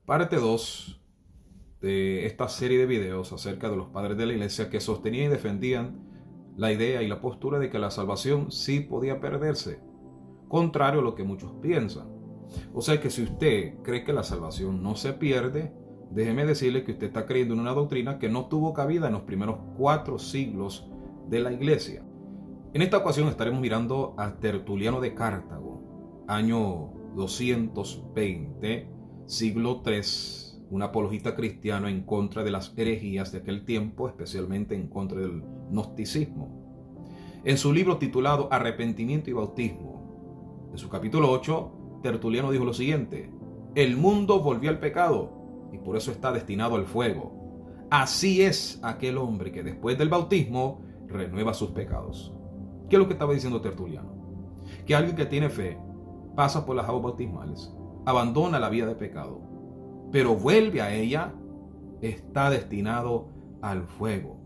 Parte 2 de esta serie de videos acerca de los padres de la iglesia que sostenían y defendían la idea y la postura de que la salvación sí podía perderse, contrario a lo que muchos piensan. O sea que si usted cree que la salvación no se pierde, déjeme decirle que usted está creyendo en una doctrina que no tuvo cabida en los primeros 4 siglos de la iglesia. En esta ocasión estaremos mirando a Tertuliano de Cartago, año 220, siglo III, un apologista cristiano en contra de las herejías de aquel tiempo, especialmente en contra del gnosticismo. En su libro titulado Arrepentimiento y Bautismo, en su capítulo 8, Tertuliano dijo lo siguiente: el mundo volvió al pecado y por eso está destinado al fuego. Así es aquel hombre que después del bautismo renueva sus pecados. ¿Qué es lo que estaba diciendo Tertuliano? Que alguien que tiene fe pasa por las aguas bautismales, abandona la vida de pecado, pero vuelve a ella, está destinado al fuego.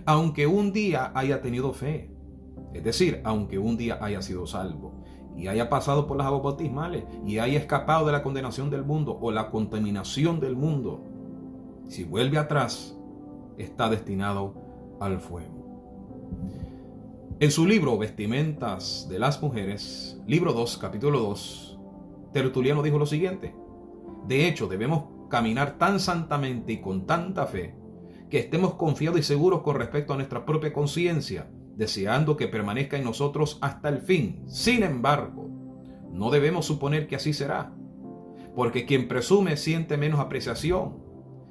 Aunque un día haya tenido fe, es decir, aunque un día haya sido salvo y haya pasado por las aguas bautismales y haya escapado de la condenación del mundo o la contaminación del mundo, si vuelve atrás, está destinado al fuego. En su libro Vestimentas de las Mujeres, libro 2, capítulo 2, Tertuliano dijo lo siguiente: de hecho, debemos caminar tan santamente y con tanta fe que estemos confiados y seguros con respecto a nuestra propia conciencia, deseando que permanezca en nosotros hasta el fin. Sin embargo, no debemos suponer que así será, porque quien presume siente menos apreciación,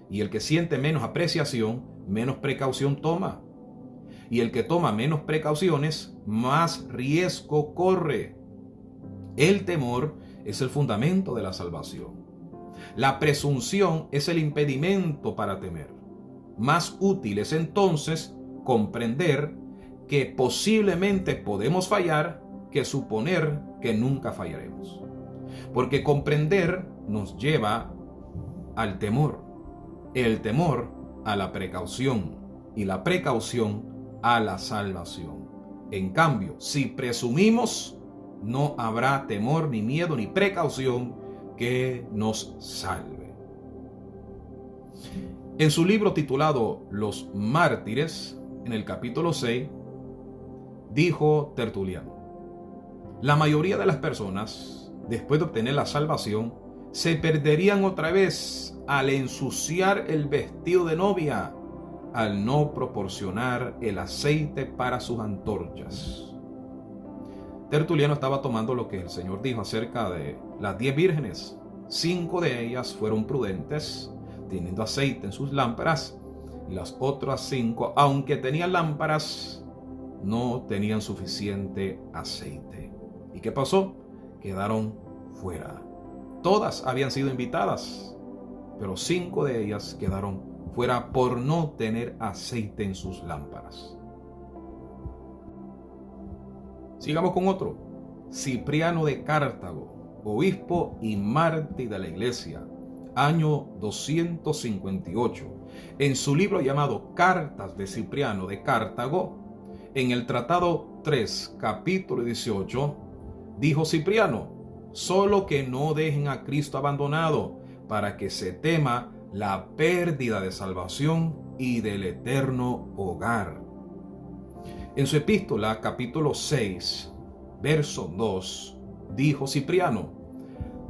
y el que siente menos apreciación, menos precaución toma. Y el que toma menos precauciones, más riesgo corre. El temor es el fundamento de la salvación. La presunción es el impedimento para temer. Más útil es entonces comprender que posiblemente podemos fallar que suponer que nunca fallaremos. Porque comprender nos lleva al temor, el temor a la precaución y la precaución a la salvación. En cambio, si presumimos, no habrá temor, ni miedo, ni precaución que nos salve. En su libro titulado Los Mártires, en el capítulo 6, dijo Tertuliano: la mayoría de las personas, después de obtener la salvación, se perderían otra vez al ensuciar el vestido de novia, al no proporcionar el aceite para sus antorchas. Tertuliano estaba tomando lo que el Señor dijo acerca de las 10 vírgenes. 5 de ellas fueron prudentes, teniendo aceite en sus lámparas, y las otras 5, aunque tenían lámparas, no tenían suficiente aceite. ¿Y qué pasó? Quedaron fuera. Todas habían sido invitadas, pero 5 de ellas quedaron fuera por no tener aceite en sus lámparas. Sigamos con otro. Cipriano de Cartago, obispo y mártir de la iglesia, año 258. En su libro llamado Cartas de Cipriano de Cartago, en el tratado 3, capítulo 18, dijo Cipriano: solo que no dejen a Cristo abandonado, para que se tema la pérdida de salvación y del eterno hogar. En su epístola, capítulo 6, verso 2, dijo Cipriano: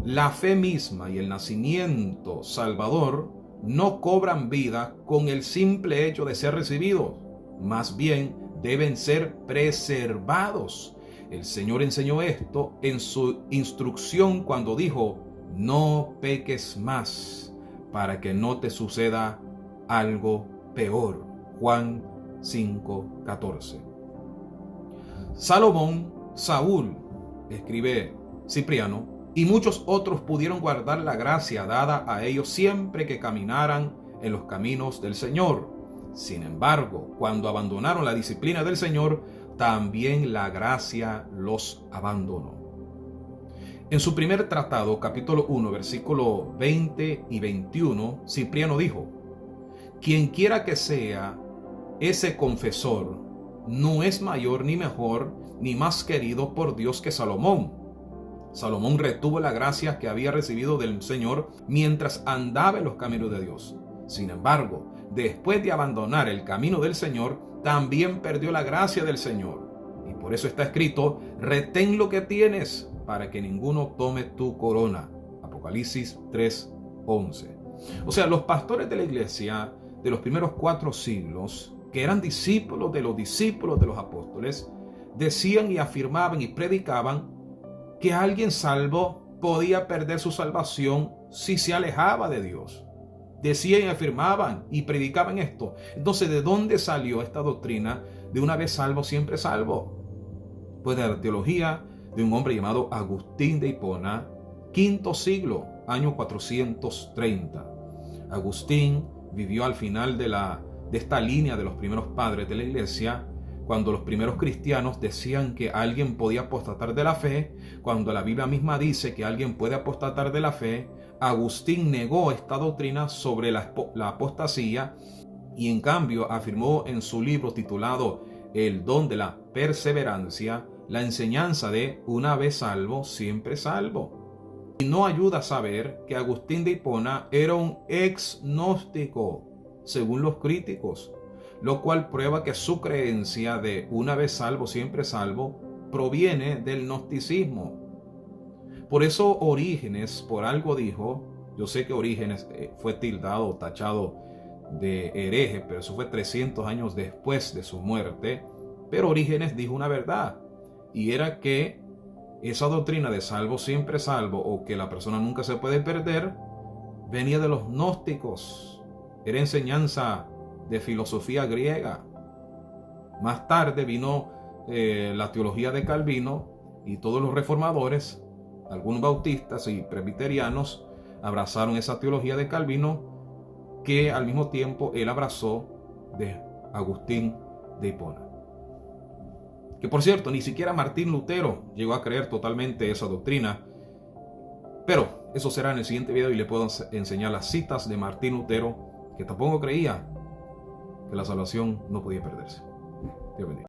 la fe misma y el nacimiento salvador no cobran vida con el simple hecho de ser recibidos, más bien deben ser preservados. El Señor enseñó esto en su instrucción cuando dijo: no peques más, para que no te suceda algo peor. Juan 5:14. Salomón, Saúl, escribe Cipriano, y muchos otros pudieron guardar la gracia dada a ellos siempre que caminaran en los caminos del Señor. Sin embargo, cuando abandonaron la disciplina del Señor, también la gracia los abandonó. En su primer tratado, capítulo 1, versículo 20 y 21, Cipriano dijo: quien quiera que sea ese confesor, no es mayor ni mejor ni más querido por Dios que Salomón. Salomón retuvo la gracia que había recibido del Señor mientras andaba en los caminos de Dios. Sin embargo, después de abandonar el camino del Señor, también perdió la gracia del Señor. Y por eso está escrito: retén lo que tienes para que ninguno tome tu corona. Apocalipsis 3:11. O sea, los pastores de la iglesia de los primeros 4 siglos, que eran discípulos de los apóstoles, decían y afirmaban y predicaban que alguien salvo podía perder su salvación si se alejaba de Dios. Decían y afirmaban y predicaban esto. Entonces, ¿de dónde salió esta doctrina de una vez salvo, siempre salvo? Pues de la teología de un hombre llamado Agustín de Hipona, quinto siglo, año 430. Agustín vivió al final de esta línea de los primeros padres de la iglesia, cuando los primeros cristianos decían que alguien podía apostatar de la fe. Cuando la Biblia misma dice que alguien puede apostatar de la fe, Agustín negó esta doctrina sobre la apostasía y en cambio afirmó en su libro titulado El don de la perseverancia la enseñanza de una vez salvo, siempre salvo. Y no ayuda a saber que Agustín de Hipona era un ex-gnóstico, según los críticos, lo cual prueba que su creencia de una vez salvo, siempre salvo, proviene del gnosticismo. Por eso Orígenes, por algo dijo, yo sé que Orígenes fue tildado o tachado de hereje, pero eso fue 300 años después de su muerte, pero Orígenes dijo una verdad, y era que esa doctrina de salvo, siempre salvo, o que la persona nunca se puede perder, venía de los gnósticos, era enseñanza de filosofía griega. Más tarde vino la teología de Calvino y todos los reformadores, algunos bautistas y presbiterianos, abrazaron esa teología de Calvino que al mismo tiempo él abrazó de Agustín de Hipona. Que por cierto, ni siquiera Martín Lutero llegó a creer totalmente esa doctrina, pero eso será en el siguiente video y le puedo enseñar las citas de Martín Lutero, que tampoco creía que la salvación no podía perderse. Dios bendiga.